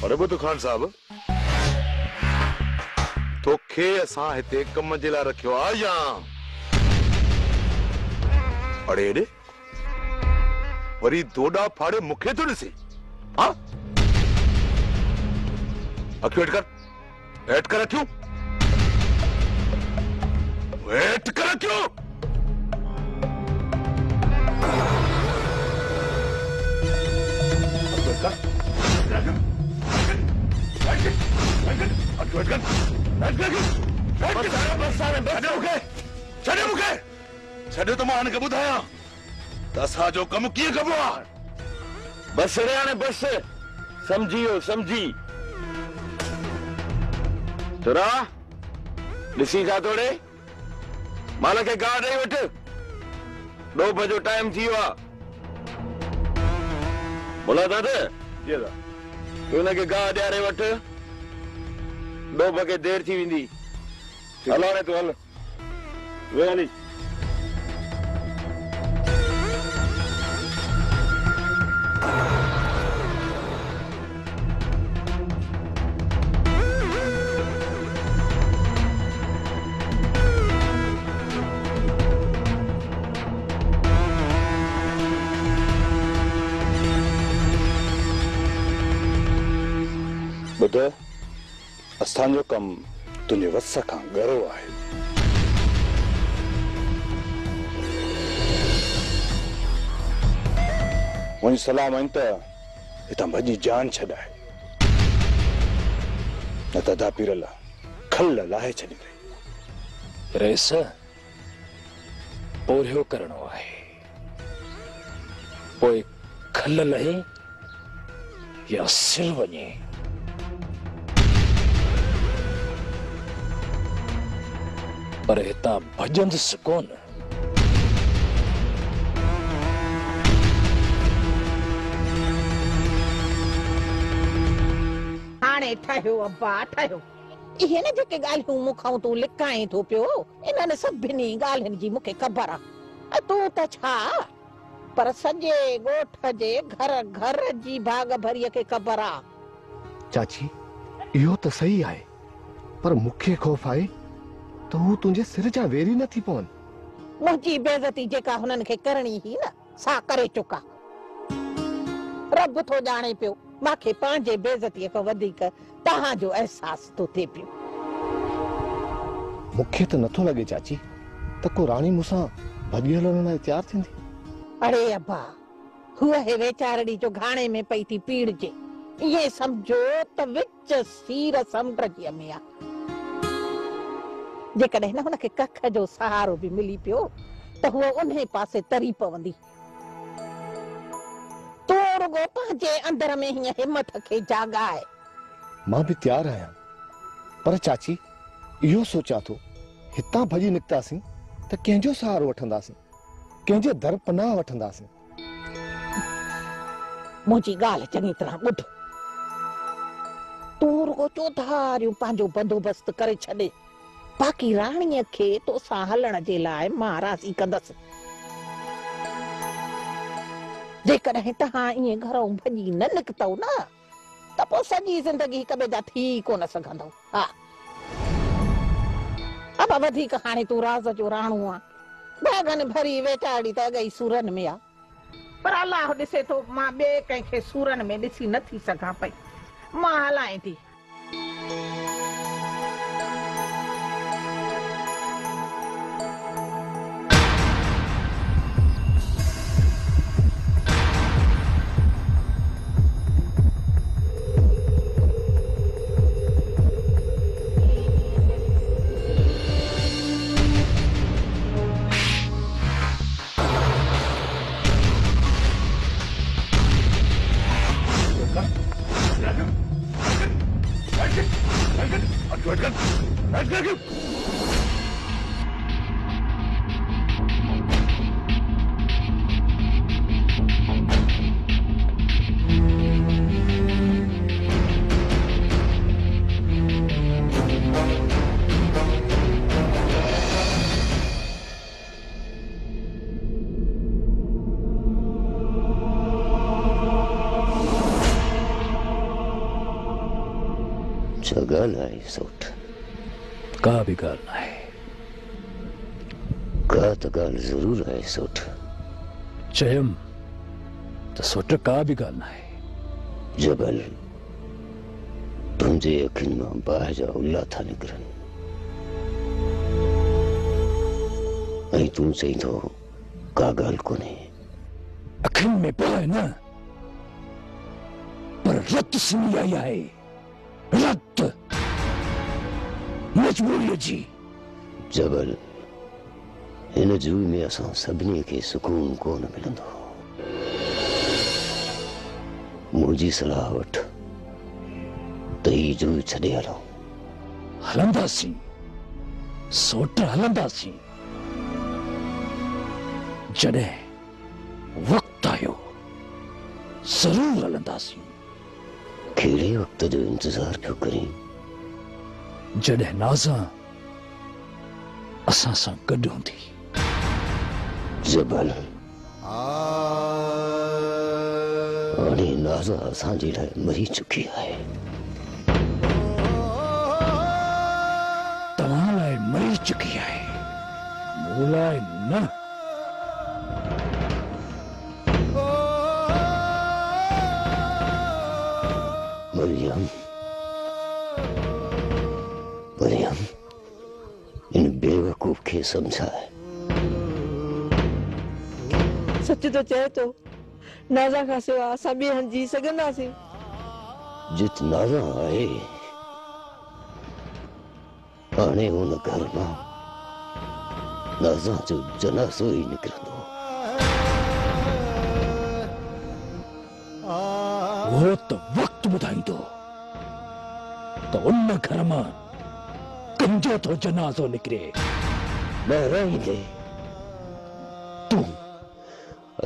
अरे बुध खान साहब, तोखे असां हिते कम जे लाइ रखियो आहे या? अड़े एॾे वरी दोडा फाड़े मूंखे थो ॾिसे? हा, अखियूं हेठ कर अखियूं हेठ कर अखियूं। छॾियो त मां हिनखे ॿुधायां त असांजो कमु कीअं कबो आहे। बस रे हाणे बस, समझी वियो समझी। तुरा ॾिसी था तोड़े माल खे गाह ॾेई वठ, 2 बजे टाइम थी वियो आहे। बोला दादा जी दादा, तूं हिनखे गाह ॾियारे वठ, 2 बजे देरि थी वेंदी। हल हाणे तूं हल वे हली। ॿुध, असांजो कमु तुंहिंजे वस खां ॻरो आहे। मुंहिंजी सलाह मञ त हितां भॼी जान छॾाए, न त दा पीरल खल लाहे छॾींदई। रेस पोरियो करणो आहे, पोइ खल लहे या सिर वञे। पर हितां भॼंदुसि कोन। हाणे ठहियो अब्बा ठहियो। इहे न जेके ॻाल्हियूं मूंखां तूं लिकाए थो पियो, इन्हनि सभिनी ॻाल्हियुनि जी मूंखे ख़बर आहे। तूं त छा, पर सॼे ॻोठ जे घर घर जी भाग भरीअ खे ख़बर आहे। चाची, इहो त सही आहे, पर मूंखे ख़ौफ़ आहे तो हू तुंहिंजे सिर जा वेरी न थी पवनि। मुंहिंजी बेइज्जती जेका हुननि खे करणी ही न, सा करे चुका। रब थो ॼाणे पियो, मूंखे पंहिंजे बेइज्जतीअ खां वधीक तव्हांजो अहसासु थो थिए पियो। मूंखे त नथो लॻे चाची त को राणी मूंसां भॼी हलण लाइ तयारु थींदी। अड़े अब्बा, हूअ हे वेचारड़ी जो घाणे में पई थी पीड़जे। इहे सम्झो त विच सीर समुंड जी में आहे। जेकॾहिं न हुनखे कख जो सहारो बि मिली पियो त हूअ उन्हे पासे तरी पवंदी। तूं रुगो पंहिंजे अंदर में हीअं हिमत खे जाॻाए। मां बि तयारु आहियां, पर चाची इहो सोचां थो हितां भॼी निकितासीं त कंहिंजो सहारो वठंदासीं, कंहिंजे दर पनाह वठंदासीं। मुंहिंजी ॻाल्हि चङी तरह ॿुध। तूं रुगो चौधारियूं पंहिंजो बंदोबस्त करे छॾे, बाक़ी राणीअ खे तोसां हलण जे लाइ मां राज़ी कंदसि। जेकॾहिं तव्हां ईअं घरों भॼी न निकितव न त पोइ सॼी ज़िंदगी हिक ॿिए जा थी कोन सघंदव। हा, अब वधीक हाणे तूं राज़ जो राणो आहे। बैगन भरी वेचारी त अॻई सूरनि में आहे, पर अलाह ॾिसे थो मां ॿिए कंहिंखे सूरनि में ॾिसी नथी सघां पई। मां हलाए थी। शगल है सोट का भी गाल ना है का तो गाल जरूर है सोट चयम तो सोट का भी गाल ना है जबल तुंहिंजे अखियुनि मां बाहि जा उल्ला था निकिरनि ऐं तूं चईं थो का ॻाल्हि कोन्हे अखियुनि में बाहि न पर रत सुनी आई आहे रत मजबूरीअ जी जबल हिन जूई में असां सभिनी खे सुकून कोन मिलंदो मुंहिंजी सलाह वठ त ही जूई छॾे हलूं हलंदासीं सोट हलंदासीं जॾहिं वक्त आयो जरूर हलंदासीं कहिड़े वक्त जो इंतजार पियो करीं जॾहिं नाज़ा असां सां गॾु हूंदी जबल हाणे नाज़ा असांजे लाइ मरी चुकी आहे तव्हां लाइ मरी चुकी आहे मूं लाइ न मरियम मरियम इन बेवकूफ खे समझाए सच तो चए तो नाज़ा खां सिवा असां ॿिए हंधि जी सघंदासीं जित नाज़ा आहे हाणे हुन घर मां नाज़ा जो जनाज़ो ई निकिरंदो वो तो वक्त ॿुधाईंदो त उन घर मां कंहिंजो तो जनाज़ो निकिरे ॿाहिराईंदे तूं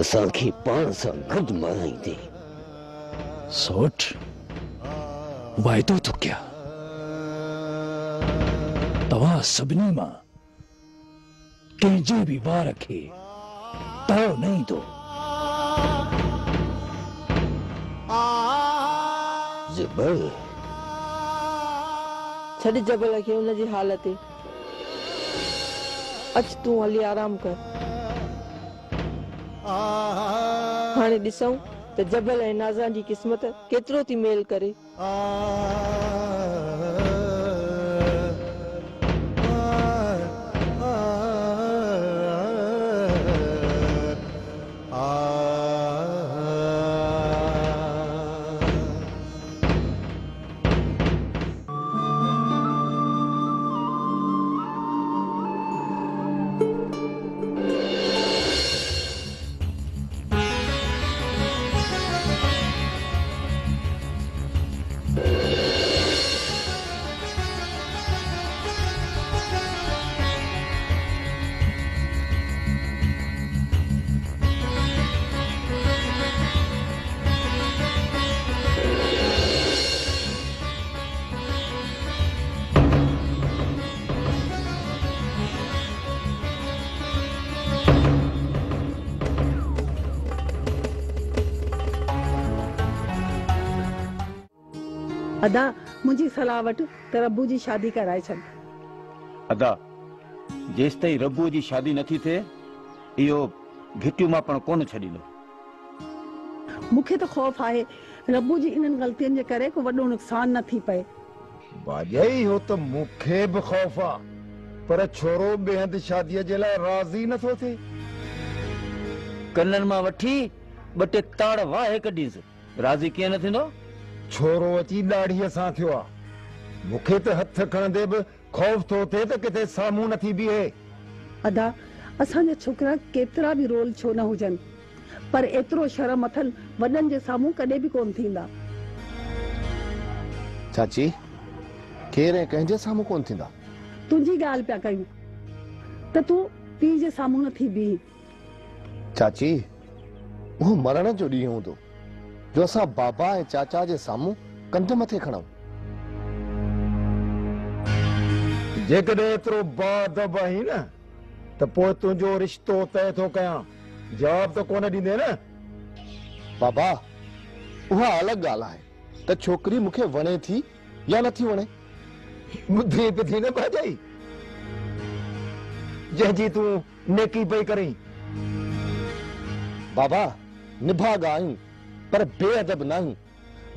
असांखे पाण सां गॾु माराईंदे सोठ वाइदो थो कयां तव्हां सभिनी मां कंहिंजे बि वार खे ताव न ईंदो जबल छॾ जबल खे हुन जी हालत अच तूं हली आराम कर हाणे ॾिसूं त जबल ऐं नाज़ा जी क़िस्मत केतिरो थी मेल करे अदा मुंहिंजी सलाह वटि त रब्बू जी शादी कराए छॾ अदा जेसि ताईं रब्बू जी शादी नथी थिए इहो घिटियूं मां पण कोन छॾींदो मूंखे त ख़ौफ़ आहे रब्बू जी इन्हनि ग़लतियुनि जे करे को वॾो नुक़सान न थी पए बाजाई हो त मूंखे बि ख़ौफ़ आहे पर छोरो ॿिए हंधि शादीअ जे लाइ राज़ी नथो थिए कननि मां वठी ॿ टे ताड़ वाहे कढीसि राज़ी कीअं न थींदो छोरो अची ॾाढ़ीअ सां थियो आहे मूंखे त हथ खणंदे बि ख़ौफ़ थो थिए त किथे साम्हूं नथी बीहे अदा असांजा छोकिरा केतिरा बि रोल छो न हुजनि पर एतिरो शर्म अथनि वॾनि जे साम्हूं कॾहिं बि कोन थींदा चाची केरु ऐं कंहिंजे साम्हूं कोन थींदा तुंहिंजी ॻाल्हि पिया कयूं त तूं पीउ जे साम्हूं नथी बीही चाची उहो मरण जो ॾींहुं हूंदो जो असां बाबा ऐं चाचा जे साम्हूं कंध मथे खणूं जेकॾहिं एतिरो बादब आहीं न त पोइ तुंहिंजो रिश्तो तय थो कयां जवाब त कोन ॾींदे न बाबा उहा अलॻि ॻाल्हि आहे त छोकिरी मूंखे वणे थी या नथी वणे? बुद्धि पिथी न भाॼाई जंहिंजी तूं नेकी पई करीं। बाबा निभागा आहियूं पर बेअदब न आहियूं।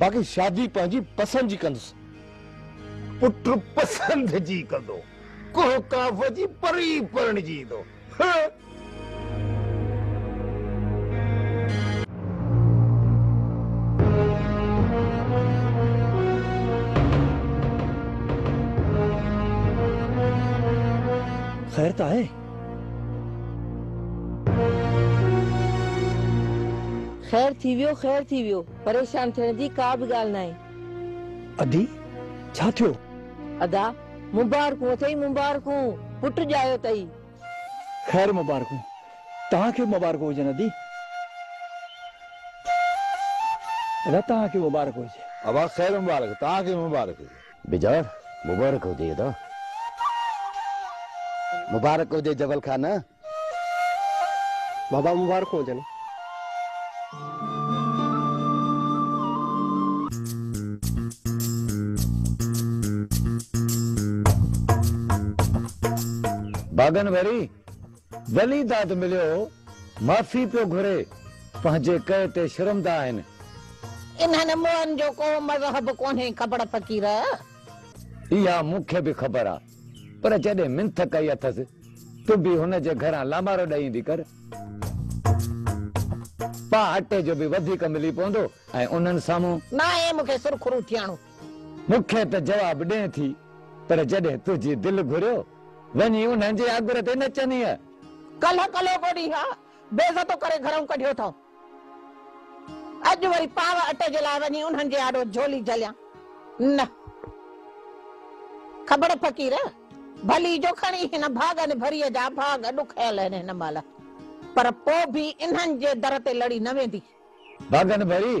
बाक़ी शादी पंहिंजी पसंदि जी कंदुसि। पुट पसंद जी कंदो, को काफ जी परी परणिजी ईंदो। खैर तो है? खैर थी वियो परेशान थियण जी का बि ॻाल्हि न आहे। अदी छा थियो? अदा मुबारकूं अथई, मुबारकूं, पुट ॼायो अथई। खैर मुबारकूं, तव्हांखे मुबारक हुजनि अदी। अदा तव्हांखे मुबारक हुजे। अबा खैर मुबारक, तव्हांखे मुबारक हुजे। बिजार मुबारक हुजे अदा। मुबारक हुजे जबल खान। बाबा मुबारक हुजनि। बागन भरी वली दाद मिलियो, माफ़ी पियो घुरे, पंहिंजे कए ते शर्मदा आहिनि। इन्हनि मोहन जो को मज़हब कोन्हे ख़बर फ़कीर। इहा मूंखे बि ख़बर आहे, पर जॾहिं मिंथ कई अथसि तूं बि हुन जे घरां लामारो ॾेई ईंदी कर। पा अटे जो बि वधीक मिली पवंदो ऐं उन्हनि साम्हूं न आहे मूंखे सुरखुरू थियणो। मूंखे त जवाब ॾे थी, पर जॾहिं तुंहिंजी दिलि घुरियो वञी उन्हनि जे आगुर ते नचंदी। कल्ह कलो कोडी हा बेइज़तो करे घरों कढियो अथऊं। अॼु वरी पाव अटे जे लाइ वञी उन्हनि जे आॾो झोली झलियां। न ख़बर फ़कीर, भली जो खणी हिन भागनि भरीअ जा भाग ॾुखयल आहिनि हिन महिल, पर पोइ बि इन्हनि जे दर ते लड़ी न वेंदी। भागन भरी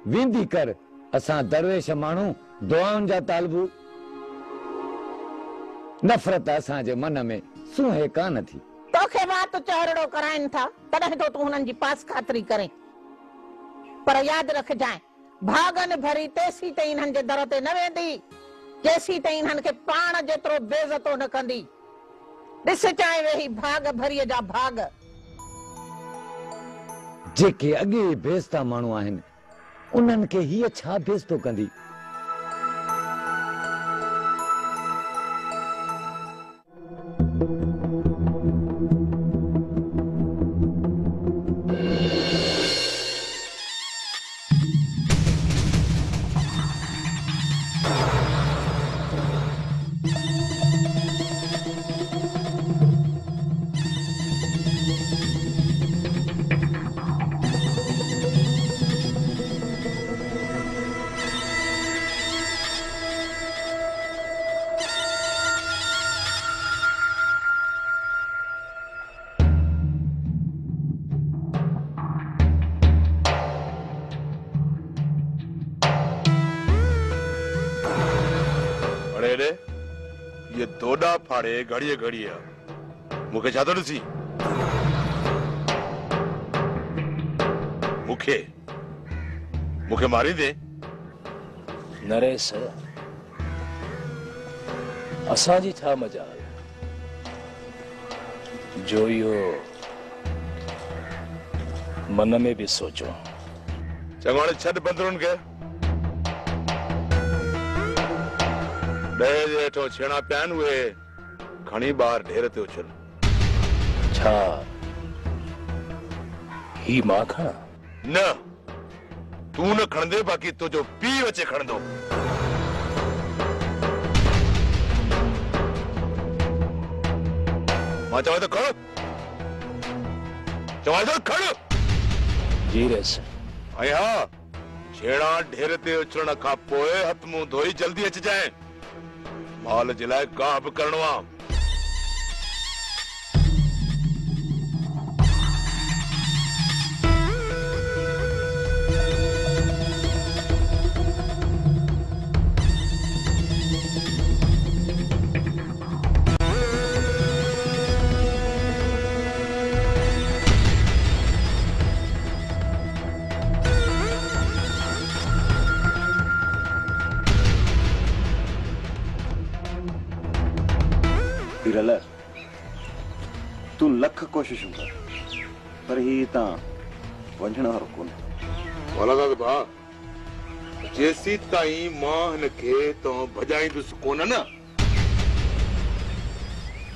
वेंदी कर। असां दरवेश माण्हू दुआउनि जा तालबू। नफ़रत असांजे मन में सूहे कान थी। तोखे बात चहरड़ो कराइनि था तॾहिं तो तूं हुननि जी पास खातिरी करें, पर यादि रखजांइ भागनि भरी तेसी ताईं इन्हनि जे दर ते न वेंदी जेसी ताईं इन्हनि खे पाण जेतिरो बेइज़तो न कंदी। ॾिस चाहे वेही भाग भरीअ जा भाग। जेके अॻे बेइज़ता माण्हू आहिनि उन्हनि खे हीअ छा बेइज़तो कंदी? ये दोडा फाड़े घड़िए घड़िए मुखे छा तो ॾिसी? मुखे मुखे मारी दे। नरेश असांजी छा मजाल जो इहो मन में भी सोचो। चङो छॾ बंदरुनि खे। ॾह जे हेठो छेड़ा पिया आहिनि उहे खणी ॿाहिरि ढेर ते उछल। छा ही मां खणा? न तूं न खणंदे, बाक़ी तुंहिंजो पीउ अचे खणंदो। मां चवां थो खण, चवां थो खण। जी रेस। ऐं हा छेड़ा ढेर ते उछलण खां पोइ हथ मुंहुं धोई जल्दी अचिजांइ। माल जे लाइ का बि करणो आहे। हीरल तू लख कोशिशूं कर पर ही तां वञण वारो कोन्हे। वाला भा जेसी ताईं मां हिनखे तो भॼाईंदुसि कोन न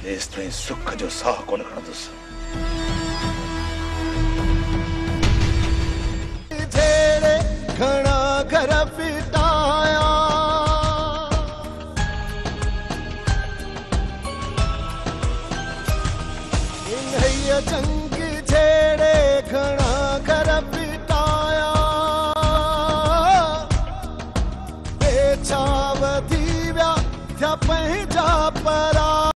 तेसि ताईं सुख जो साह कोन खणंदुसि। घणा घर फिटाया जंग छेड़े घणा